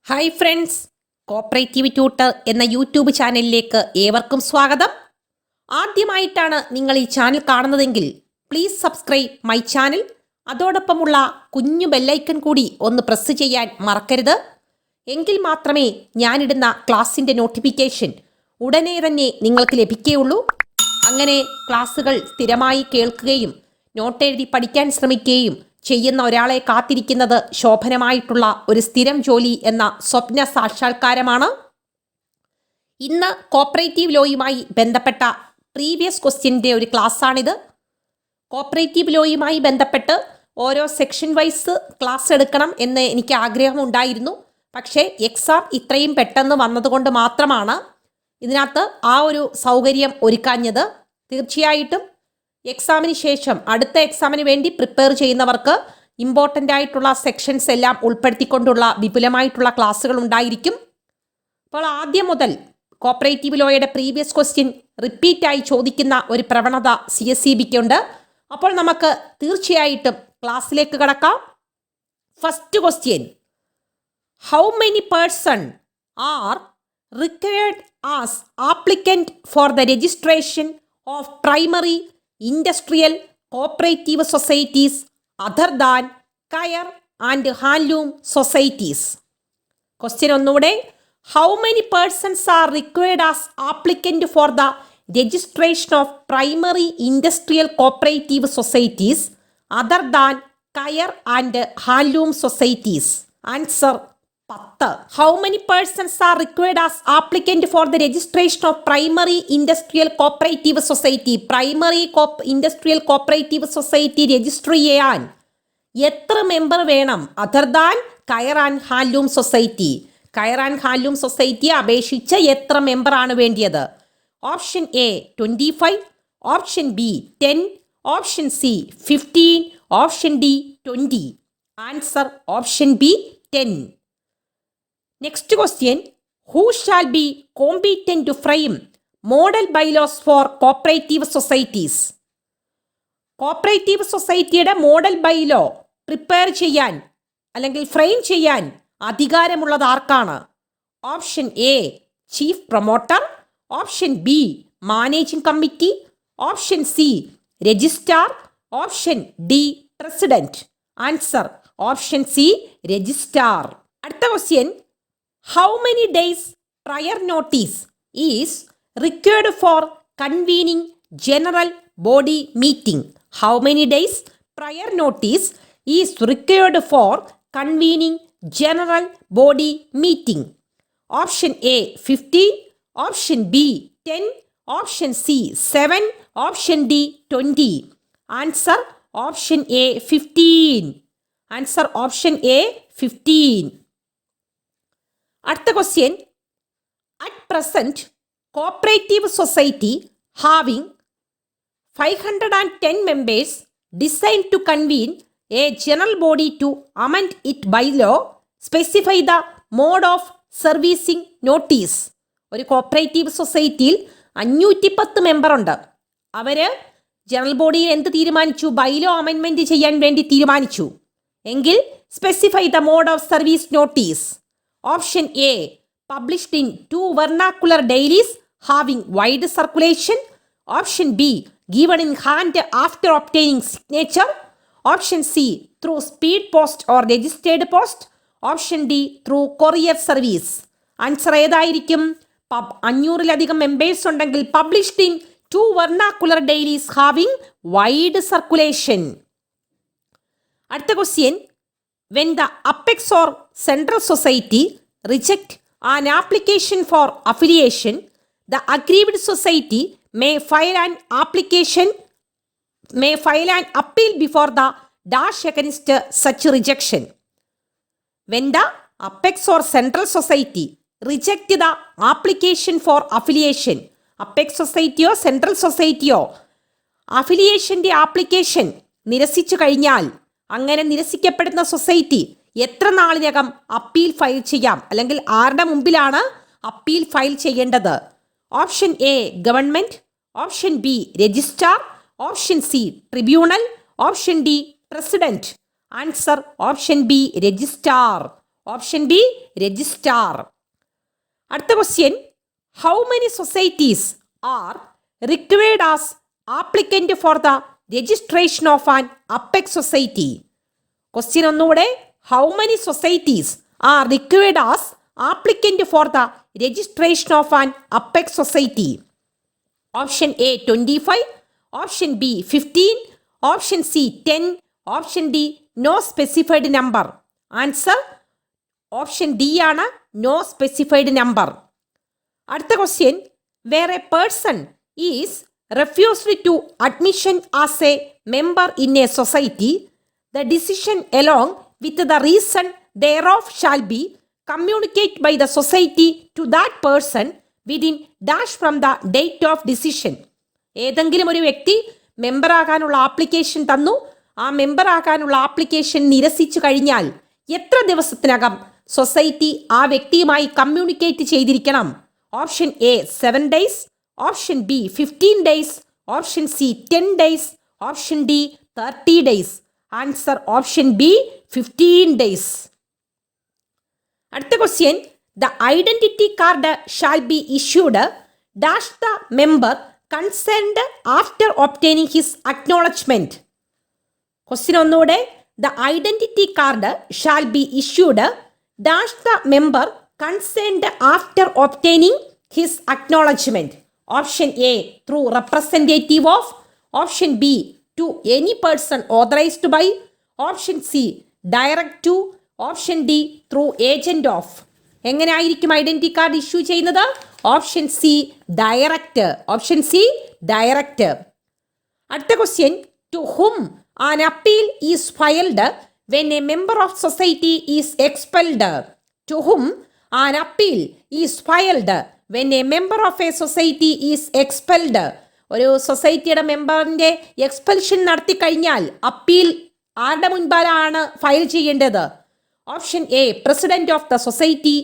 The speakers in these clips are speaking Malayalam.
ഹായ് ഫ്രണ്ട്സ്, കോപ്പറേറ്റീവ് ട്യൂട്ടർ എന്ന യൂട്യൂബ് ചാനലിലേക്ക് ഏവർക്കും സ്വാഗതം. ആദ്യമായിട്ടാണ് നിങ്ങൾ ഈ ചാനൽ കാണുന്നതെങ്കിൽ പ്ലീസ് സബ്സ്ക്രൈബ് മൈ ചാനൽ. അതോടൊപ്പമുള്ള കുഞ്ഞു ബെല്ലൈക്കൺ കൂടി ഒന്ന് പ്രസ് ചെയ്യാൻ മറക്കരുത്. എങ്കിൽ മാത്രമേ ഞാനിടുന്ന ക്ലാസ്സിൻ്റെ നോട്ടിഫിക്കേഷൻ ഉടനെ തന്നെ നിങ്ങൾക്ക് ലഭിക്കുകയുള്ളൂ. അങ്ങനെ ക്ലാസ്സുകൾ സ്ഥിരമായി കേൾക്കുകയും നോട്ട് എഴുതി പഠിക്കാൻ ശ്രമിക്കുകയും ചെയ്യുന്ന ഒരാളെ കാത്തിരിക്കുന്നത് ശോഭനമായിട്ടുള്ള ഒരു സ്ഥിരം ജോലി എന്ന സ്വപ്ന സാക്ഷാത്കാരമാണ്. ഇന്ന് കോപ്പറേറ്റീവ് ലോയുമായി ബന്ധപ്പെട്ട പ്രീവിയസ് ക്വസ്റ്റ്യൻ്റെ ഒരു ക്ലാസ്സാണിത്. കോപ്പറേറ്റീവ് ലോയുമായി ബന്ധപ്പെട്ട് ഓരോ സെക്ഷൻ വൈസ് ക്ലാസ് എടുക്കണം എന്ന് എനിക്ക് ആഗ്രഹമുണ്ടായിരുന്നു. പക്ഷേ എക്സാം ഇത്രയും പെട്ടെന്ന് വന്നതുകൊണ്ട് മാത്രമാണ് ഇതിനകത്ത് ആ ഒരു സൗകര്യം ഒരുക്കാഞ്ഞത്. തീർച്ചയായിട്ടും എക്സാമിന് ശേഷം അടുത്ത എക്സാമിന് വേണ്ടി പ്രിപ്പയർ ചെയ്യുന്നവർക്ക് ഇമ്പോർട്ടൻ്റ് ആയിട്ടുള്ള സെക്ഷൻസ് എല്ലാം ഉൾപ്പെടുത്തിക്കൊണ്ടുള്ള വിപുലമായിട്ടുള്ള ക്ലാസ്സുകൾ ഉണ്ടായിരിക്കും. അപ്പോൾ ആദ്യം മുതൽ കോപ്പറേറ്റീവ് ലോയുടെ പ്രീവിയസ് ക്വസ്റ്റ്യൻ റിപ്പീറ്റായി ചോദിക്കുന്ന ഒരു പ്രവണത CSEBക്ക് ഉണ്ട്. അപ്പോൾ നമുക്ക് തീർച്ചയായിട്ടും ക്ലാസ്സിലേക്ക് കടക്കാം. First question: how many person are required as applicant for the registration of primary industrial cooperative societies other than coir and handloom societies? Question ഒന്നുകൂടെ: how many persons are required as applicant for the registration of primary industrial cooperative societies other than coir and handloom societies? Answer 10. How many persons are required as applicant for the registration of primary industrial cooperative society? Primary industrial cooperative society register ചെയ്യാൻ എത്ര മെമ്പർ വേണം? Other than coir and handloom society. കയർ ആൻഡ് ഹാൻഡ്ലൂം സൊസൈറ്റിയെ അപേക്ഷിച്ച് എത്ര മെമ്പറാണ് വേണ്ടിയത്? Option A 25, option B 10, option C 15, option D 20. Answer option B 10. Next question: who shall be competent to frame model bylaws for cooperative societies? Cooperative സൊസൈറ്റിയുടെ മോഡൽ ബൈലോ പ്രിപ്പയർ ചെയ്യാൻ അല്ലെങ്കിൽ ഫ്രെയിം ചെയ്യാൻ അധികാരമുള്ളത് ആർക്കാണ്? Option A chief promoter, option B managing committee, option C registrar, option D president. Answer option C registrar. അടുത്ത question: how many days prior notice is required for convening general body meeting? How many days prior notice is required for convening general body meeting? Option A 15, option B 10, option C 7, option D 20. Answer option A 15. Answer option A 15. അടുത്ത question: at present cooperative society having 510 members decide to convene a general body to amend it bylaw, specify the mode of servicing notice. ഒരു കോപ്പറേറ്റീവ് സൊസൈറ്റിയിൽ 510 മെമ്പർ ഉണ്ട്. അവർ ജനറൽ ബോഡിയിൽ എന്ത് തീരുമാനിച്ചു? ബൈലോ അമെൻമെൻറ്റ് ചെയ്യാൻ വേണ്ടി തീരുമാനിച്ചു. എങ്കിൽ specify the mode of service notice. Option A published in 2 vernacular dailies having wide circulation. Option B given in hand after obtaining signature. Option C through speed post or registered post. Option D through courier service. Answer ഏതായിരിക്കും? 500-ലധികം മെമ്പേഴ്സ് ഉണ്ടെങ്കിൽ published in 2 vernacular dailies having wide circulation. അടുത്ത question: when the apex or central society reject an application for affiliation, the aggrieved society may file an appeal before the dash against such rejection. When the apex or central society reject the application for affiliation, apex societyയോ central societyയോ അഫിലിയേഷൻ്റെ ആപ്ലിക്കേഷൻ നിരസിച്ചു കഴിഞ്ഞാൽ അങ്ങനെ നിരസിക്കപ്പെടുന്ന സൊസൈറ്റി എത്ര നാളിനകം അപ്പീൽ ഫയൽ ചെയ്യാം? അല്ലെങ്കിൽ ആരുടെ മുമ്പിലാണ് അപ്പീൽ ഫയൽ ചെയ്യേണ്ടത്? Option A government, option B registrar, option C tribunal, option D president. Answer option B registrar. Option B registrar. അടുത്ത question, how many societies are required as applicant for the registration of an apex society? Question ഒന്നുകൂടെ, how many societies are required as applicant for the registration of an apex society? Option A 25, option B 15, option C 10, option D no specified number. Answer option D ആണ്, നോ സ്പെസിഫൈഡ് നമ്പർ. അടുത്ത question, where a person is refused to admission as a member in a society, the decision along with the reason thereof shall be communicated by the society to that person within dash from the date of decision. ഏതെങ്കിലും ഒരു വ്യക്തി മെമ്പറാകാനുള്ള ആപ്ലിക്കേഷൻ തന്നു, ആ മെമ്പറാകാനുള്ള ആപ്ലിക്കേഷൻ നിരസിച്ചു കഴിഞ്ഞാൽ എത്ര ദിവസത്തിനകം സൊസൈറ്റി ആ വ്യക്തിയുമായി കമ്മ്യൂണിക്കേറ്റ് ചെയ്തിരിക്കണം? Option A 7 days, option B 15 days, option C 10 days, option D 30 days. Answer option B 15 days. അടുത്ത question, the identity card shall be issued dash the member concerned after obtaining his acknowledgement. Question ഒന്നുകൂടെ, the identity card shall be issued dash the member concerned after obtaining his acknowledgement. Option A through representative of, option B to any person authorised by, option C direct to, option D through agent of. എങ്ങനെ ആയിരിക്കും ഐഡന്റിറ്റി കാർഡ് ഇഷ്യൂ ചെയ്യുന്നത്? Option C direct. Option C direct. അടുത്ത question, to whom an appeal is filed when a member of society is expelled? To whom an appeal is filed when a member of a society is expelled? ഒരു സൊസൈറ്റിയുടെ മെമ്പറിന്റെ എക്സ്പെൽഷൻ നടത്തി കഴിഞ്ഞാൽ അപ്പീൽ ആരുടെ മുൻപാലാണ് ഫയൽ ചെയ്യേണ്ടത്? Option A president of the society,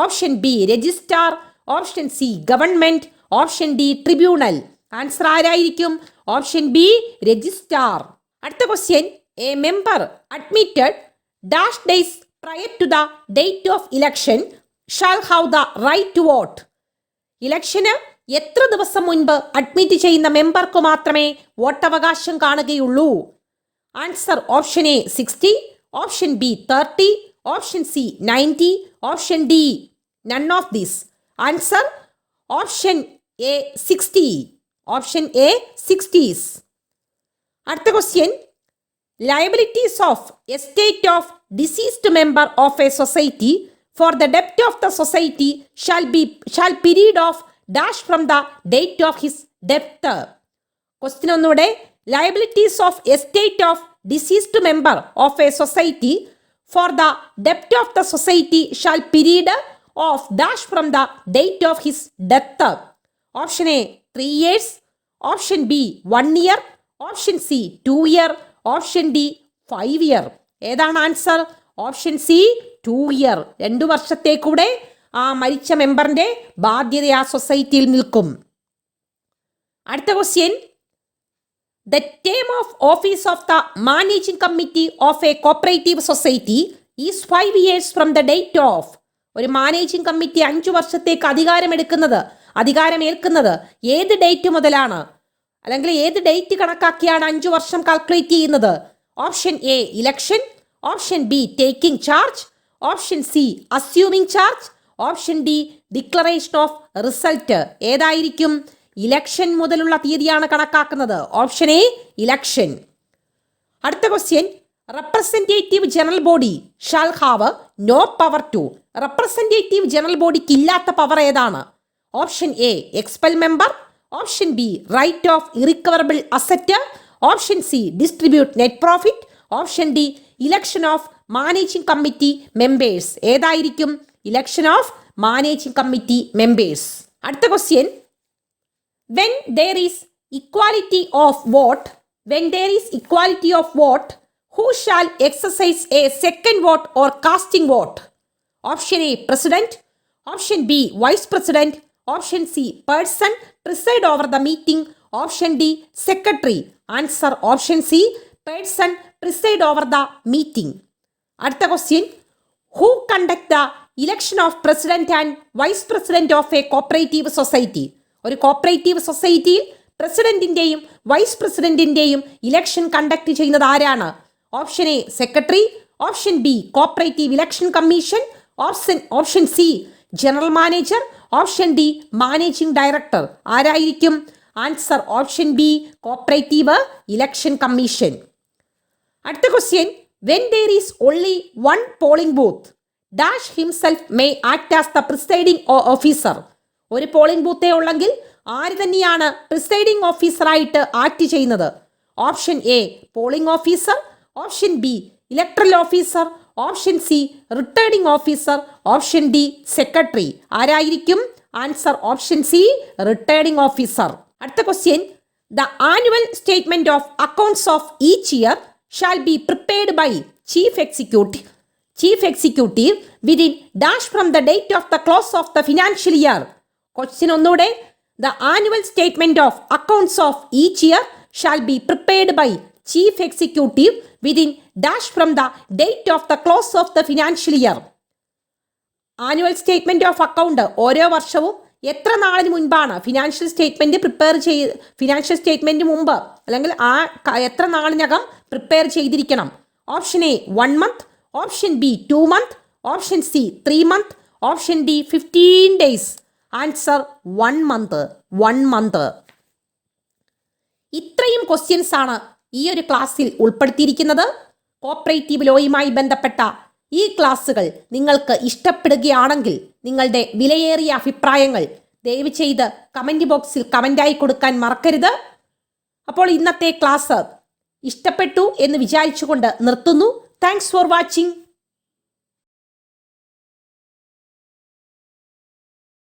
option B registrar, option C government, option D tribunal. Answer ആരായിരിക്കും? Option B registrar. അടുത്ത question, a member admitted dash days prior to the date of election shall have the right to vote? ഇലക്ഷന് എത്ര ദിവസം മുൻപ് അഡ്മിറ്റ് ചെയ്യുന്ന മെമ്പർക്ക് മാത്രമേ വോട്ടവകാശം കാണുകയുള്ളൂ? Answer option A 60, option B 30, option C 90, option D none of this. Answer option A 60. Option A 60s. അടുത്ത question, liabilities of estate of diseased member of a society for the debt of the society shall period of dash from the date of his death. Question ഒന്നുകൂടെ, liabilities of estate of deceased member of a society for the debt of the society shall period of dash from the date of his death. Option A 3 years, option B 1 year, option C 2 year, option D 5 year. ഏതാണ് ആൻസർ? Option C 2 year. 2 വർഷത്തേക്കൂടെ ആ മരിച്ച മെമ്പറിന്റെ ബാധ്യത ആ സൊസൈറ്റിയിൽ നിൽക്കും. അടുത്ത question, the term of office of the managing committee of a cooperative society is 5 years from the date of. ഒരു മാനേജിംഗ് കമ്മിറ്റി 5 വർഷത്തേക്ക് അധികാരമേൽക്കുന്നത് ഏത് ഡേറ്റ് മുതലാണ്? അല്ലെങ്കിൽ ഏത് ഡേറ്റ് കണക്കാക്കിയാണ് 5 വർഷം കാൽക്കുലേറ്റ് ചെയ്യുന്നത്? Option A election, option B taking charge, option C assuming charge, option D declaration of result. ഏതായിരിക്കും? ഇലക്ഷൻ മുതലുള്ള തീയതിയാണ് കണക്കാക്കുന്നത്. Option A election. അടുത്ത question, representative general body shall have no power to. Representative general ബോഡിക്ക് ഇല്ലാത്ത പവർ ഏതാണ്? Option A expel member, option B write off irrecoverable asset, option C distribute net profit, option D election of managing committee members. ഏതായിരിക്കും? Election of managing committee members. അടുത്ത question, when there is equality of vote, who shall exercise a second vote or casting vote? Option A president, option B vice president, option C person preside over the meeting, option D secretary. Answer option C person preside over the meeting. അടുത്ത question, who conduct the election of president and vice president of a cooperative society? ഒരു കോപ്പറേറ്റീവ് സൊസൈറ്റിയിൽ പ്രസിഡന്റിന്റെയും വൈസ് പ്രസിഡന്റിന്റെയും ഇലക്ഷൻ കണ്ടക്ട് ചെയ്യുന്നത് ആരാണ്? Option A secretary, option B cooperative election commission, option C general manager, option D managing director. ആരായിരിക്കും? Answer option B cooperative election commission. അടുത്ത question, when there is only one polling booth, dash himself may act as the presiding officer. ഒരു പോളിംഗ് ബൂത്തേ ഉള്ളെങ്കിൽ ആര് തന്നെയാണ് പ്രിസൈഡിംഗ് ഓഫീസറായിട്ട് ആക്ട് ചെയ്യുന്നത്? Option A polling officer, option B electoral officer, option C returning officer, option D secretary. ആരായിരിക്കും? Answer option C returning officer. അടുത്ത question, the annual statement of accounts of each year shall be prepared by chief executive within dash from the date of the close of the financial year. Question ഒന്നുകൂടെ, the annual statement of accounts of each year shall be prepared by chief executive within dash from the date of the close of the financial year. Annual statement of account ഓരോ വർഷവും എത്ര നാളിന് മുൻപാണ് ഫിനാൻഷ്യൽ സ്റ്റേറ്റ്മെന്റ് മുമ്പ് അല്ലെങ്കിൽ എത്ര നാളിനകം പ്രിപ്പയർ ചെയ്തിരിക്കണം? Option A 1 month, option B 2 months, option C 3 months, option D 15 days. Answer 1 month. ഇത്രയും ക്വസ്റ്റ്യൻസ് ആണ് ഈ ഒരു ക്ലാസ്സിൽ ഉൾപ്പെടുത്തിയിരിക്കുന്നത്. കോപ്പറേറ്റീവ് ലോയുമായി ബന്ധപ്പെട്ട ഈ ക്ലാസ്സുകൾ നിങ്ങൾക്ക് ഇഷ്ടപ്പെടുകയാണെങ്കിൽ നിങ്ങളുടെ വിലയേറിയ അഭിപ്രായങ്ങൾ ദയവ് ചെയ്ത് കമൻറ്റ് ബോക്സിൽ കമൻ്റായി കൊടുക്കാൻ മറക്കരുത്. അപ്പോൾ ഇന്നത്തെ ക്ലാസ് ഇഷ്ടപ്പെട്ടു എന്ന് വിചാരിച്ചുകൊണ്ട് നിർത്തുന്നു. Thanks for watching.